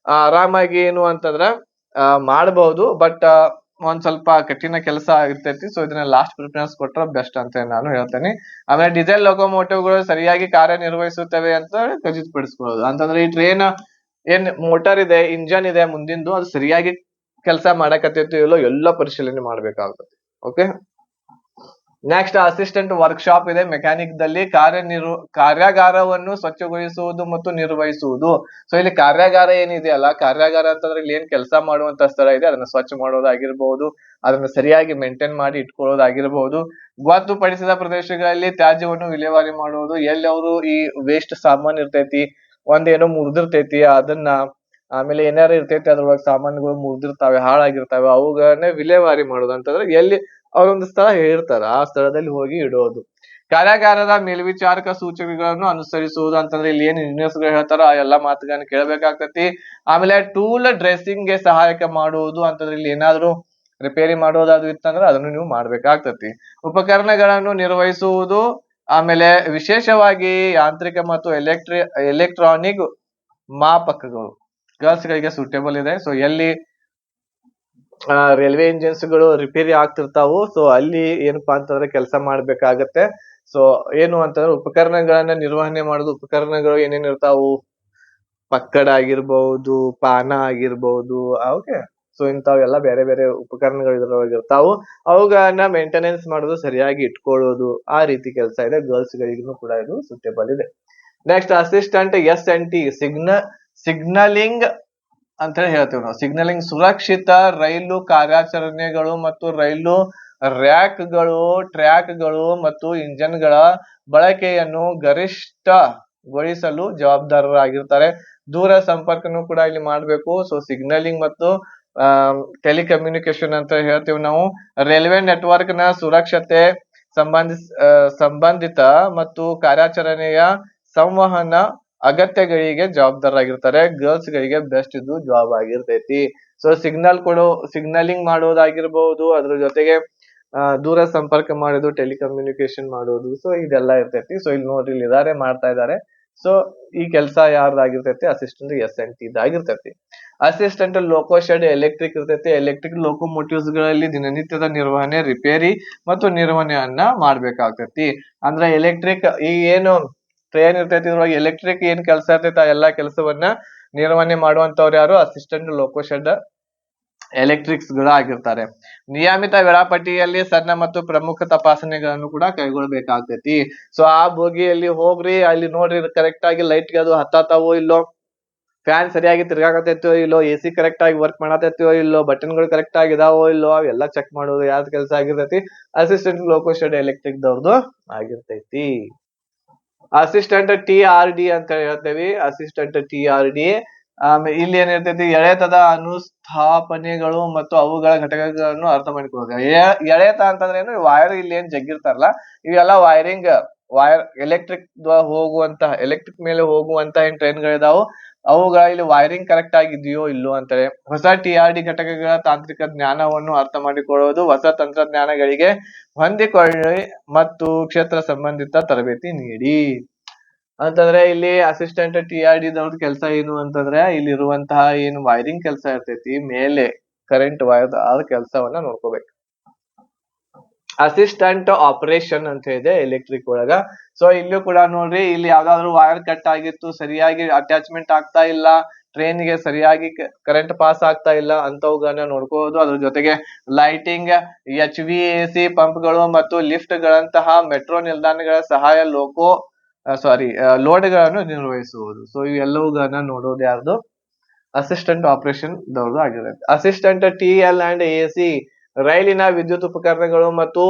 ಆರಾಮಾಗಿ ಏನು ಅಂತಂದ್ರ ಮಾಡಬಹುದು, ಬಟ್ ಒಂದ್ ಸ್ವಲ್ಪ ಕಠಿಣ ಕೆಲಸ ಇರ್ತೈತಿ. ಸೊ ಇದನ್ನ ಲಾಸ್ಟ್ ಪ್ರಿಫರೆನ್ಸ್ ಕೊಟ್ರೆ ಬೆಸ್ಟ್ ಅಂತ ನಾನು ಹೇಳ್ತೇನೆ. ಆಮೇಲೆ ಡೀಸೆಲ್ ಲೊಕೊಮೋಟಿವ್ ಗಳು ಸರಿಯಾಗಿ ಕಾರ್ಯನಿರ್ವಹಿಸುತ್ತವೆ ಅಂತ ಖಚಿತಪಡಿಸ್ಕೊಳ್ಳೋದು ಅಂತಂದ್ರೆ ಈ ಟ್ರೈನ್ ಏನ್ ಮೋಟಾರ್ ಇದೆ, ಇಂಜನ್ ಇದೆ ಮುಂದಿಂದು, ಅದು ಸರಿಯಾಗಿ ಕೆಲಸ ಮಾಡಕತ್ತೈತಿ ಇಲ್ಲೋ ಎಲ್ಲ ಪರಿಶೀಲನೆ ಮಾಡ್ಬೇಕಾಗ್ತದೆ. ಓಕೆ, ನೆಕ್ಸ್ಟ್ ಅಸಿಸ್ಟೆಂಟ್ ವರ್ಕ್ಶಾಪ್ ಇದೆ ಮೆಕ್ಯಾನಿಕ್ ದಲ್ಲಿ. ಕಾರ್ಯಾಗಾರವನ್ನು ಸ್ವಚ್ಛಗೊಳಿಸುವುದು ಮತ್ತು ನಿರ್ವಹಿಸುವುದು. ಸೊ ಇಲ್ಲಿ ಕಾರ್ಯಾಗಾರ ಏನಿದೆಯಲ್ಲ, ಕಾರ್ಯಾಗಾರ ಅಂತಂದ್ರೆ ಇಲ್ಲಿ ಏನ್ ಕೆಲಸ ಮಾಡುವಂತ ಸ್ಥಳ ಇದೆ ಅದನ್ನ ಸ್ವಚ್ಛ ಮಾಡೋದಾಗಿರ್ಬಹುದು, ಅದನ್ನ ಸರಿಯಾಗಿ ಮೇಂಟೈನ್ ಮಾಡಿ ಇಟ್ಕೊಳ್ಳೋದಾಗಿರ್ಬಹುದು. ಗೊತ್ತುಪಡಿಸಿದ ಪ್ರದೇಶಗಳಲ್ಲಿ ತ್ಯಾಜ್ಯವನ್ನು ವಿಲೇವಾರಿ ಮಾಡುವುದು. ಎಲ್ಲಿ ಅವರು ಈ ವೇಸ್ಟ್ ಸಾಮಾನ್ ಇರ್ತೈತಿ, ಒಂದೇನೋ ಮುರಿದಿರ್ತೈತಿ ಅದನ್ನ, ಆಮೇಲೆ ಏನಾರು ಇರ್ತೈತಿ ಅದ್ರೊಳಗೆ ಸಾಮಾನುಗಳು ಮುರಿದಿರ್ತಾವೆ, ಹಾಳಾಗಿರ್ತಾವೆ, ಅವುಗಳನ್ನೇ ವಿಲೇವಾರಿ ಮಾಡೋದು. ಅಂತಂದ್ರೆ ಎಲ್ಲಿ ಅವರೊಂದು ಸ್ಥಳ ಹೇಳಿರ್ತಾರ ಆ ಸ್ಥಳದಲ್ಲಿ ಹೋಗಿ ಇಡೋದು. ಕಾರ್ಯಾಗಾರದ ಮೇಲ್ವಿಚಾರಕ ಸೂಚನೆಗಳನ್ನು ಅನುಸರಿಸುವುದು ಅಂತಂದ್ರೆ ಇಲ್ಲಿ ಏನ್ ಇಂಜಿನಿಯರ್ಸ್ ಗಳು ಹೇಳ್ತಾರೋ ಆ ಎಲ್ಲಾ ಮಾತುಗಳನ್ನ ಕೇಳಬೇಕಾಗ್ತತಿ. ಆಮೇಲೆ ಟೂಲ್ ಡ್ರೆಸ್ಸಿಂಗ್ ಗೆ ಸಹಾಯಕ ಮಾಡುವುದು ಅಂತಂದ್ರೆ ಇಲ್ಲಿ ಏನಾದ್ರು ರಿಪೇರಿ ಮಾಡೋದಾದ್ರು ಇತ್ತಂದ್ರೆ ಅದನ್ನು ನೀವು ಮಾಡ್ಬೇಕಾಗ್ತತಿ. ಉಪಕರಣಗಳನ್ನು ನಿರ್ವಹಿಸುವುದು, ಆಮೇಲೆ ವಿಶೇಷವಾಗಿ ಯಾಂತ್ರಿಕ ಮತ್ತು ಎಲೆಕ್ಟ್ರಾನಿಕ್ ಮಾಪಕಗಳು ಗರ್ಲ್ಸ್ ಗಳಿಗೆ ಸೂಟೇಬಲ್ ಇದೆ. ಸೊ ಎಲ್ಲಿ ರೈಲ್ವೆ ಇಂಜಿನ್ಸ್ ಗಳು ರಿಪೇರಿ ಆಗ್ತಿರ್ತಾವು, ಸೊ ಅಲ್ಲಿ ಏನಪ್ಪಾ ಅಂತಂದ್ರೆ ಕೆಲಸ ಮಾಡ್ಬೇಕಾಗತ್ತೆ. ಸೊ ಏನು ಅಂತಂದ್ರೆ ಉಪಕರಣಗಳನ್ನ ನಿರ್ವಹಣೆ ಮಾಡೋದು. ಉಪಕರಣಗಳು ಏನೇನ್ ಇರ್ತಾವು, ಪಕ್ಕಡ ಆಗಿರ್ಬಹುದು, ಪಾನ ಆಗಿರ್ಬಹುದು, ಓಕೆ. ಸೊ ಇಂಥವೆಲ್ಲ ಬೇರೆ ಬೇರೆ ಉಪಕರಣಗಳು ಇದ್ರೊಳಗೆ ಇರ್ತಾವು, ಅವುಗಳನ್ನ ಮೇಂಟೆನೆನ್ಸ್ ಮಾಡೋದು, ಸರಿಯಾಗಿ ಇಟ್ಕೊಳ್ಳೋದು, ಆ ರೀತಿ ಕೆಲಸ ಇದೆ. ಗರ್ಲ್ಸ್ ಗಳಿಗೂ ಕೂಡ ಇದು ಸೂಟೇಬಲ್ ಇದೆ. ನೆಕ್ಸ್ಟ್ ಅಸಿಸ್ಟೆಂಟ್ S&T ಸಿಗ್ನಲಿಂಗ್ ಅಂತ ಹೇಳಿ ಹೇಳ್ತೇವೆ ನಾವು. ಸಿಗ್ನಲಿಂಗ್ ಸುರಕ್ಷಿತ ರೈಲು ಕಾರ್ಯಾಚರಣೆಗಳು ಮತ್ತು ರೈಲು ಟ್ರ್ಯಾಕ್ಗಳು ಮತ್ತು ಇಂಜನ್ಗಳ ಬಳಕೆಯನ್ನು ಗರಿಷ್ಠಗೊಳಿಸಲು ಜವಾಬ್ದಾರರಾಗಿರ್ತಾರೆ. ದೂರ ಸಂಪರ್ಕನು ಕೂಡ ಇಲ್ಲಿ ಮಾಡ್ಬೇಕು. ಸೊ ಸಿಗ್ನಲಿಂಗ್ ಮತ್ತು ಟೆಲಿಕಮ್ಯುನಿಕೇಶನ್ ಅಂತ ಹೇಳ್ತೇವೆ ನಾವು. ರೈಲ್ವೆ ನೆಟ್ವರ್ಕ್ ನ ಸುರಕ್ಷತೆ ಸಂಬಂಧಿತ ಮತ್ತು ಕಾರ್ಯಾಚರಣೆಯ ಸಂವಹನ ಅಗತ್ಯಗಳಿಗೆ ಜವಾಬ್ದಾರರಾಗಿರ್ತಾರೆ. ಗರ್ಲ್ಸ್ ಗಳಿಗೆ ಬೆಸ್ಟ್ ಇದು ಜಾಬ್ ಆಗಿರ್ತೈತಿ. ಸೊ ಸಿಗ್ನಲಿಂಗ್ ಮಾಡೋದಾಗಿರ್ಬಹುದು, ಅದ್ರ ಜೊತೆಗೆ ದೂರ ಸಂಪರ್ಕ ಮಾಡೋದು, ಟೆಲಿಕಮ್ಯುನಿಕೇಶನ್ ಮಾಡೋದು, ಸೊ ಇದೆಲ್ಲ ಇರ್ತೈತಿ. ಸೊ ಇಲ್ಲಿ ನೋಡ್ರಿ, ಇಲ್ಲಿ ಇದಾರೆ ಮಾಡ್ತಾ ಇದ್ದಾರೆ. ಸೊ ಈ ಕೆಲಸ ಯಾರ್ದಾಗಿರ್ತೈತಿ, ಅಸಿಸ್ಟೆಂಟ್ S&T ಇದಾಗಿರ್ತೈತಿ. ಅಸಿಸ್ಟೆಂಟ್ ಲೋಕೋ ಶೆಡ್ ಎಲೆಕ್ಟ್ರಿಕ್ ಇರ್ತೈತಿ. ಎಲೆಕ್ಟ್ರಿಕ್ ಲೋಕೋಮೋಟಿವ್ಸ್ ಗಳಲ್ಲಿ ದಿನನಿತ್ಯದ ನಿರ್ವಹಣೆ, ರಿಪೇರಿ ಮತ್ತು ನಿರ್ವಹಣೆಯನ್ನ ಮಾಡ್ಬೇಕಾಗ್ತೈತಿ. ಅಂದ್ರೆ ಎಲೆಕ್ಟ್ರಿಕ್ ಈ ಏನು ಟ್ರೈನ್ ಇರ್ತೈತಿ, ಇದ್ರೊಳಗೆ ಎಲೆಕ್ಟ್ರಿಕ್ ಏನ್ ಕೆಲಸ ಇರ್ತೈತಿ ಆ ಎಲ್ಲಾ ಕೆಲಸವನ್ನ ನಿರ್ವಹಣೆ ಮಾಡುವಂತವ್ರು ಯಾರು, ಅಸಿಸ್ಟೆಂಟ್ ಲೋಕೋ ಶೆಡ್ ಎಲೆಕ್ಟ್ರಿಕ್ಸ್ ಗಳು ಆಗಿರ್ತಾರೆ. ನಿಯಮಿತ ವೇಳಾಪಟ್ಟಿಯಲ್ಲಿ ಸಣ್ಣ ಮತ್ತು ಪ್ರಮುಖ ತಪಾಸಣೆಗಳನ್ನು ಕೂಡ ಕೈಗೊಳ್ಳಬೇಕಾಗ್ತೈತಿ. ಸೊ ಆ ಬೋಗಿಯಲ್ಲಿ ಹೋಗ್ರಿ, ಅಲ್ಲಿ ನೋಡ್ರಿ ಕರೆಕ್ಟ್ ಆಗಿ ಲೈಟ್ ಅದು ಹತ್ತಾವೋ ಇಲ್ಲೋ, ಫ್ಯಾನ್ ಸರಿಯಾಗಿ ತಿರ್ಗಾಕತೈತೋ ಇಲ್ಲೋ, AC ಕರೆಕ್ಟ್ ಆಗಿ ವರ್ಕ್ ಮಾಡತೈತೋ ಇಲ್ಲೋ, ಬಟನ್ ಗಳು ಕರೆಕ್ಟ್ ಆಗಿ ಇದಾವೋ ಇಲ್ಲೋ, ಅವೆಲ್ಲ ಚೆಕ್ ಮಾಡೋದು ಯಾವ್ದು ಕೆಲಸ ಆಗಿರ್ತೈತಿ, ಅಸಿಸ್ಟೆಂಟ್ ಲೋಕೋ ಶೆಡ್ ಎಲೆಕ್ಟ್ರಿಕ್ ದವ್ರದ್ದು ಆಗಿರ್ತೈತಿ. ಅಸಿಸ್ಟೆಂಟ್ TRD ಅಂತ ಹೇಳ್ತೇವಿ. ಅಸಿಸ್ಟೆಂಟ್ TRD ಇಲ್ಲಿ ಏನಿರ್ತೈತಿ, ಎಳೆತದ ಅನುಸ್ಥಾಪನೆಗಳು ಮತ್ತು ಅವುಗಳ ಘಟಕಗಳನ್ನು ಅರ್ಥ ಮಾಡಿಕೊಳ್ಳೋದು. ಎಳೆತ ಅಂತಂದ್ರೆ ಏನು, ವೈರ್ ಇಲ್ಲಿ ಏನ್ ಜಗ್ಗಿರ್ತಾರಲ್ಲ ಇವೆಲ್ಲ ವೈರ್ ಎಲೆಕ್ಟ್ರಿಕ್ ಎಲೆಕ್ಟ್ರಿಕ್ ಮೇಲೆ ಹೋಗುವಂತ ಏನ್ ಟ್ರೈನ್ ಗಳಿದಾವು ಅವುಗಳ ಇಲ್ಲಿ ವೈರಿಂಗ್ ಕರೆಕ್ಟ್ ಆಗಿದೆಯೋ ಇಲ್ಲೋ ಅಂತೇಳಿ. ಹೊಸ TRD ಘಟಕಗಳ ತಾಂತ್ರಿಕ ಜ್ಞಾನವನ್ನು ಅರ್ಥ ಮಾಡಿಕೊಳ್ಳುವುದು, ಹೊಸ ತಂತ್ರಜ್ಞಾನಗಳಿಗೆ ಹೊಂದಿಕೊಳ್ಳಿ ಮತ್ತು ಕ್ಷೇತ್ರ ಸಂಬಂಧಿತ ತರಬೇತಿ ನೀಡಿ. ಅಂತಂದ್ರೆ ಇಲ್ಲಿ ಅಸಿಸ್ಟೆಂಟ್ TRD ದವ್ರದ್ ಕೆಲಸ ಏನು ಅಂತಂದ್ರೆ ಇಲ್ಲಿರುವಂತಹ ಏನು ವೈರಿಂಗ್ ಕೆಲಸ ಇರ್ತೈತಿ ಮೇಲೆ ಕರೆಂಟ್ ವೈರ್ ಆ ಕೆಲಸವನ್ನ ನೋಡ್ಕೋಬೇಕು. ಅಸಿಸ್ಟೆಂಟ್ ಆಪರೇಷನ್ ಅಂತ ಇದೆ ಎಲೆಕ್ಟ್ರಿಕ್ ಒಳಗ. ಸೊ ಇಲ್ಲೂ ಕೂಡ ನೋಡ್ರಿ, ಇಲ್ಲಿ ಯಾವ್ದಾದ್ರು ವೈರ್ ಕಟ್ ಆಗಿತ್ತು, ಸರಿಯಾಗಿ ಅಟ್ಯಾಚ್ಮೆಂಟ್ ಆಗ್ತಾ ಇಲ್ಲ, ಟ್ರೈನ್ ಗೆ ಸರಿಯಾಗಿ ಕರೆಂಟ್ ಪಾಸ್ ಆಗ್ತಾ ಇಲ್ಲ ಅಂತವುಗಳನ್ನ ನೋಡ್ಕೋಬಹುದು. ಅದ್ರ ಜೊತೆಗೆ ಲೈಟಿಂಗ್, HVAC ಪಂಪ್ಗಳು ಮತ್ತು ಲಿಫ್ಟ್ ಗಳಂತಹ ಮೆಟ್ರೋ ನಿಲ್ದಾಣಗಳ ಸಹಾಯ ಲೋಡ್ ಗಳನ್ನು ನಿರ್ವಹಿಸುವುದು. ಸೊ ಇವೆಲ್ಲವುಗಳನ್ನ ನೋಡೋದು ಯಾರ್ದು? ಅಸಿಸ್ಟೆಂಟ್ ಆಪರೇಷನ್ ದವ್ರದ್ದು ಆಗಿರುತ್ತೆ. ಅಸಿಸ್ಟೆಂಟ್ TL&AC ರೈಲಿನ ವಿದ್ಯುತ್ ಉಪಕರಣಗಳು ಮತ್ತು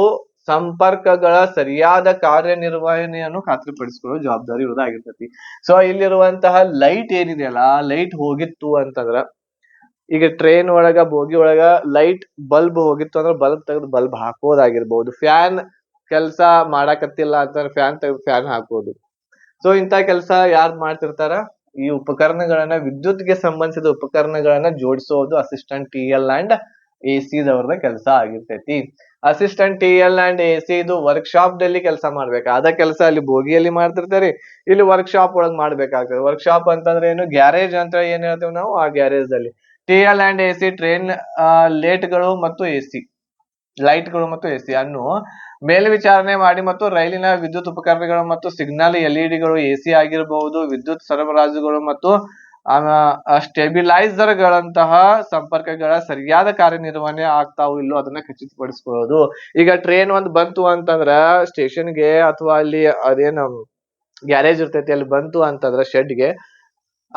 ಸಂಪರ್ಕಗಳ ಸರಿಯಾದ ಕಾರ್ಯನಿರ್ವಹಣೆಯನ್ನು ಖಾತ್ರಿಪಡಿಸಿಕೊಳ್ಳೋ ಜವಾಬ್ದಾರಿ ಇರೋದಾಗಿರ್ತೈತಿ. ಸೊ ಇಲ್ಲಿರುವಂತಹ ಲೈಟ್ ಏನಿದೆಯಲ್ಲ, ಲೈಟ್ ಹೋಗಿತ್ತು ಅಂತಂದ್ರ, ಈಗ ಟ್ರೈನ್ ಒಳಗ ಬೋಗಿ ಒಳಗ ಲೈಟ್ ಬಲ್ಬ್ ಹೋಗಿತ್ತು ಅಂದ್ರೆ ಬಲ್ಬ್ ತೆಗೆದು ಬಲ್ಬ್ ಹಾಕೋದಾಗಿರ್ಬಹುದು. ಫ್ಯಾನ್ ಕೆಲಸ ಮಾಡಾಕತ್ತಿಲ್ಲ ಅಂತಂದ್ರೆ ಫ್ಯಾನ್ ತೆಗೆದು ಫ್ಯಾನ್ ಹಾಕೋದು. ಸೊ ಇಂತ ಕೆಲಸ ಯಾರು ಮಾಡ್ತಿರ್ತಾರ? ಈ ಉಪಕರಣಗಳನ್ನ, ವಿದ್ಯುತ್ಗೆ ಸಂಬಂಧಿಸಿದ ಉಪಕರಣಗಳನ್ನ ಜೋಡಿಸೋದು ಅಸಿಸ್ಟೆಂಟ್ TL&AC ದವ್ರದ ಕೆಲಸ ಆಗಿರ್ತೈತಿ. ಅಸಿಸ್ಟೆಂಟ್ TL&AC ಇದು ವರ್ಕ್ಶಾಪ್ ದಲ್ಲಿ ಕೆಲಸ ಮಾಡ್ಬೇಕು. ಅದ ಕೆಲಸ ಅಲ್ಲಿ ಬೋಗಿಯಲ್ಲಿ ಮಾಡ್ತಿರ್ತಾರೆ, ಇಲ್ಲಿ ವರ್ಕ್ಶಾಪ್ ಒಳಗ್ ಮಾಡ್ಬೇಕಾಗ್ತದೆ. ವರ್ಕ್ಶಾಪ್ ಅಂತಂದ್ರೆ ಏನು? ಗ್ಯಾರೇಜ್ ಅಂತ ಏನ್ ಹೇಳ್ತೇವೆ ನಾವು, ಆ ಗ್ಯಾರೇಜ್ ದಲ್ಲಿ. TL&AC ಟ್ರೈನ್ ಲೈಟ್ಗಳು ಮತ್ತು AC ಅನ್ನು ಮೇಲ್ವಿಚಾರಣೆ ಮಾಡಿ ಮತ್ತು ರೈಲಿನ ವಿದ್ಯುತ್ ಉಪಕರಣಗಳು ಮತ್ತು ಸಿಗ್ನಲ್ LEDಗಳು, AC ಆಗಿರಬಹುದು, ವಿದ್ಯುತ್ ಸರಬರಾಜುಗಳು ಮತ್ತು ಸ್ಟೆಬಿಲೈಸರ್ ಗಳಂತಹ ಸಂಪರ್ಕಗಳ ಸರಿಯಾದ ಕಾರ್ಯನಿರ್ವಹಣೆ ಆಗ್ತಾವು ಇಲ್ಲೋ ಅದನ್ನ ಖಚಿತಪಡಿಸ್ಕೊಳ್ಳೋದು. ಈಗ ಟ್ರೈನ್ ಒಂದ್ ಬಂತು ಅಂತಂದ್ರ ಸ್ಟೇಷನ್ಗೆ ಅಥವಾ ಅಲ್ಲಿ ಅದೇನು ಗ್ಯಾರೇಜ್ ಇರ್ತೈತಿ ಅಲ್ಲಿ ಬಂತು ಅಂತಂದ್ರ ಶೆಡ್ಗೆ,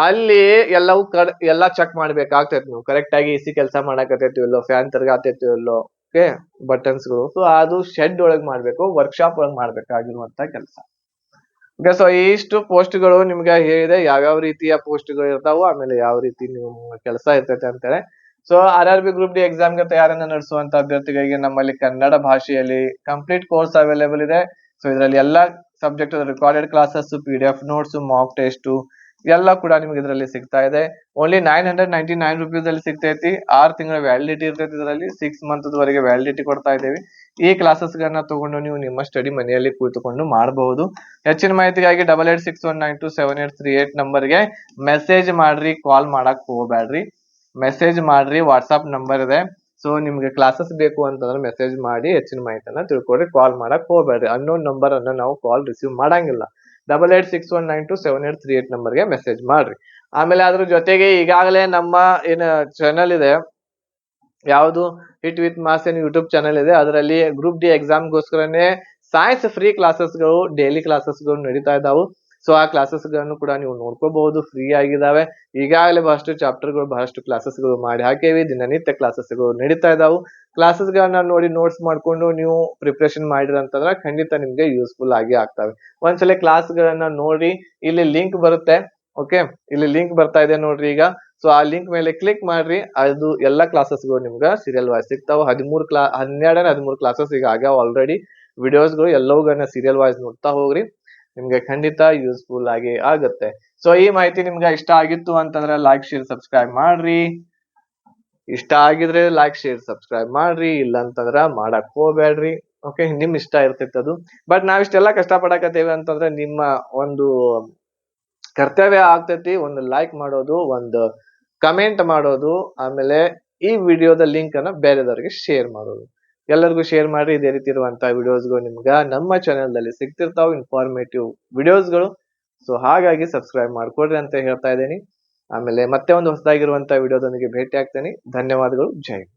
ಅಲ್ಲಿ ಎಲ್ಲಾ ಚೆಕ್ ಮಾಡ್ಬೇಕಾಗ್ತೈತಿ. ನೀವು ಕರೆಕ್ಟ್ ಆಗಿ AC ಕೆಲಸ ಮಾಡಾಕತೈತಿ ಇಲ್ಲೋ, ಫ್ಯಾನ್ ತಿರ್ಗಾತೈತಿ ಇಲ್ಲೋ, ಓಕೆ, ಬಟನ್ಸ್ ಗಳು. ಸೊ ಅದು ಶೆಡ್ ಒಳಗ್ ಮಾಡ್ಬೇಕು, ವರ್ಕ್ಶಾಪ್ ಒಳಗ್ ಮಾಡ್ಬೇಕಾಗಿರುವಂತ ಕೆಲಸ. ಓಕೆ, ಸೊ ಇಷ್ಟು ಪೋಸ್ಟ್ ಗಳು ನಿಮ್ಗೆ ಹೇಳಿದೆ ಯಾವ್ಯಾವ ರೀತಿಯ ಪೋಸ್ಟ್ ಗಳು ಇರ್ತಾವು, ಆಮೇಲೆ ಯಾವ ರೀತಿ ನೀವು ಕೆಲಸ ಇರ್ತೈತೆ ಅಂತೇಳಿ. So RRB group D exam ಗೆ ತಯಾರನ್ನ ನಡೆಸುವಂತ ಅಭ್ಯರ್ಥಿಗಳಿಗೆ ನಮ್ಮಲ್ಲಿ ಕನ್ನಡ ಭಾಷೆಯಲ್ಲಿ ಕಂಪ್ಲೀಟ್ ಕೋರ್ಸ್ ಅವೈಲೇಬಲ್ ಇದೆ. ಸೊ ಇದರಲ್ಲಿ ಎಲ್ಲಾ subject recorded classes, PDF notes, mock test ಎಲ್ಲ ಕೂಡ ನಿಮ್ಗೆ ಇದರಲ್ಲಿ ಸಿಗ್ತಾ ಇದೆ. ಓನ್ಲಿ 999 ರುಪೀಸ್ ಅಲ್ಲಿ ಸಿಗ್ತೈತಿ. 6 ತಿಂಗಳ ವ್ಯಾಲಿಡಿಟಿ ಇರ್ತೈತಿ. ಇದರಲ್ಲಿ 6 ಮಂತ್ ವರೆಗೆ ವ್ಯಾಲಿಡಿಟಿ ಕೊಡ್ತಾ ಇದ್ದೇವೆ. ಈ ಕ್ಲಾಸಸ್ ಗಳನ್ನ ತಗೊಂಡು ನೀವು ನಿಮ್ಮ ಸ್ಟಡಿ ಮನೆಯಲ್ಲಿ ಕುಳಿತುಕೊಂಡು ಮಾಡಬಹುದು. ಹೆಚ್ಚಿನ ಮಾಹಿತಿಗಾಗಿ 8861927838 ನಂಬರ್ಗೆ ಮೆಸೇಜ್ ಮಾಡ್ರಿ, ಕಾಲ್ ಮಾಡಕ್ ಹೋಗ್ಬೇಡ್ರಿ. ಮೆಸೇಜ್ ಮಾಡ್ರಿ, ವಾಟ್ಸ್ಆಪ್ ನಂಬರ್ ಇದೆ. ಸೊ ನಿಮ್ಗೆ ಕ್ಲಾಸಸ್ ಬೇಕು ಅಂತಂದ್ರೆ ಮೆಸೇಜ್ ಮಾಡಿ ಹೆಚ್ಚಿನ ಮಾಹಿತಿಯನ್ನ ತಿಳ್ಕೊಡ್ರಿ, ಕಾಲ್ ಮಾಡಕ್ ಹೋಗ್ಬೇಡ್ರಿ. ಅನ್ನೋನ್ ನಂಬರ್ ಅನ್ನ ನಾವು ಕಾಲ್ ರಿಸೀವ್ ಮಾಡಂಗಿಲ್ಲ. 8861927838 ನಂಬರ್ಗೆ ಮೆಸೇಜ್ ಮಾಡ್ರಿ. ಆಮೇಲೆ ಅದ್ರ ಜೊತೆಗೆ ಈಗಾಗಲೇ ನಮ್ಮ ಏನ್ ಚಾನಲ್ ಇದೆ, ಯಾವುದು ಹಿಟ್ ವಿತ್ ಮಾಸ್ ಏನ್ ಯೂಟ್ಯೂಬ್ ಚಾನಲ್ ಇದೆ, ಅದರಲ್ಲಿ ಗ್ರೂಪ್ ಡಿ ಎಕ್ಸಾಮ್ಗೋಸ್ಕರನೇ ಸೈನ್ಸ್ ಫ್ರೀ ಕ್ಲಾಸಸ್ಗಳು, ಡೈಲಿ ಕ್ಲಾಸಸ್ಗಳು ನಡೀತಾ ಇದಾವು. ಸೊ ಆ ಕ್ಲಾಸಸ್ ಗಳನ್ನು ಕೂಡ ನೀವು ನೋಡ್ಕೋಬಹುದು, ಫ್ರೀ ಆಗಿದಾವೆ. ಈಗಾಗಲೇ ಬಹಳಷ್ಟು ಚಾಪ್ಟರ್ಗಳು, ಬಹಳಷ್ಟು ಕ್ಲಾಸಸ್ಗಳು ಮಾಡಿ ಹಾಕೇವಿ. ದಿನನಿತ್ಯ ಕ್ಲಾಸಸ್ಗಳು ನಡೀತಾ ಇದಾವು. ಕ್ಲಾಸಸ್ ಗಳನ್ನ ನೋಡಿ ನೋಟ್ಸ್ ಮಾಡ್ಕೊಂಡು ನೀವು ಪ್ರಿಪರೇಷನ್ ಮಾಡಿರ ಅಂತಂದ್ರೆ ಖಂಡಿತ ನಿಮ್ಗೆ ಯೂಸ್ಫುಲ್ ಆಗಿ ಆಗ್ತವೆ. ಒಂದ್ಸಲ ಕ್ಲಾಸ್ ಗಳನ್ನ ನೋಡಿ, ಇಲ್ಲಿ ಲಿಂಕ್ ಬರುತ್ತೆ. ಓಕೆ, ಇಲ್ಲಿ ಲಿಂಕ್ ಬರ್ತಾ ಇದೆ ನೋಡ್ರಿ ಈಗ. ಸೊ ಆ ಲಿಂಕ್ ಮೇಲೆ ಕ್ಲಿಕ್ ಮಾಡ್ರಿ, ಅದು ಎಲ್ಲಾ ಕ್ಲಾಸಸ್ಗಳು ನಿಮ್ಗೆ ಸೀರಿಯಲ್ ವೈಸ್ ಸಿಗ್ತಾವ. 13 ಕ್ಲಾಸಸ್ ಈಗ ಆಗ್ಯಾವ ಆಲ್ರೆಡಿ. ವಿಡಿಯೋಸ್ಗಳು ಎಲ್ಲವುಗಳನ್ನ ಸೀರಿಯಲ್ ವೈಸ್ ನೋಡ್ತಾ ಹೋಗ್ರಿ, ನಿಮ್ಗೆ ಖಂಡಿತ ಯೂಸ್ಫುಲ್ ಆಗಿ ಆಗುತ್ತೆ. ಸೊ ಈ ಮಾಹಿತಿ ನಿಮ್ಗೆ ಇಷ್ಟ ಆಗಿತ್ತು ಅಂತಂದ್ರೆ ಲೈಕ್, ಶೇರ್, ಸಬ್ಸ್ಕ್ರೈಬ್ ಮಾಡ್ರಿ. ಇಷ್ಟ ಆಗಿದ್ರೆ ಲೈಕ್, ಶೇರ್, ಸಬ್ಸ್ಕ್ರೈಬ್ ಮಾಡ್ರಿ, ಇಲ್ಲ ಅಂತಂದ್ರ ಮಾಡಕ್ ಹೋಗ್ಬೇಡ್ರಿ. ಓಕೆ, ನಿಮ್ ಇಷ್ಟ ಇರ್ತೈತಿ ಅದು. ಬಟ್ ನಾವಿಷ್ಟೆಲ್ಲಾ ಕಷ್ಟ ಪಡಕತ್ತೇವೆ ಅಂತಂದ್ರೆ ನಿಮ್ಮ ಒಂದು ಕರ್ತವ್ಯ ಆಗ್ತೈತಿ. ಒಂದು ಲೈಕ್ ಮಾಡೋದು, ಒಂದು ಕಮೆಂಟ್ ಮಾಡೋದು, ಆಮೇಲೆ ಈ ವಿಡಿಯೋದ ಲಿಂಕ್ ಅನ್ನ ಬೇರೆದವರಿಗೆ ಶೇರ್ ಮಾಡೋದು. ಎಲ್ಲರಿಗೂ ಶೇರ್ ಮಾಡ್ರಿ. ಇದೇ ರೀತಿ ಇರುವಂತಹ ವಿಡಿಯೋಸ್ಗಳು ನಿಮ್ಗ ನಮ್ಮ ಚಾನೆಲ್ ನಲ್ಲಿ ಸಿಗ್ತಿರ್ತಾವ, ಇನ್ಫಾರ್ಮೇಟಿವ್ ವಿಡಿಯೋಸ್ಗಳು. ಸೊ ಹಾಗಾಗಿ ಸಬ್ಸ್ಕ್ರೈಬ್ ಮಾಡ್ಕೊಡ್ರಿ ಅಂತ ಹೇಳ್ತಾ ಇದ್ದೀನಿ. ಆಮೇಲೆ ಮತ್ತೆ ಒಂದು ಹೊಸದಾಗಿರುವಂತಹ ವಿಡಿಯೋದೊಂದಿಗೆ ಭೇಟಿ ಆಗ್ತೇನೆ. ಧನ್ಯವಾದಗಳು. ಜೈ ಹಿಂದ್.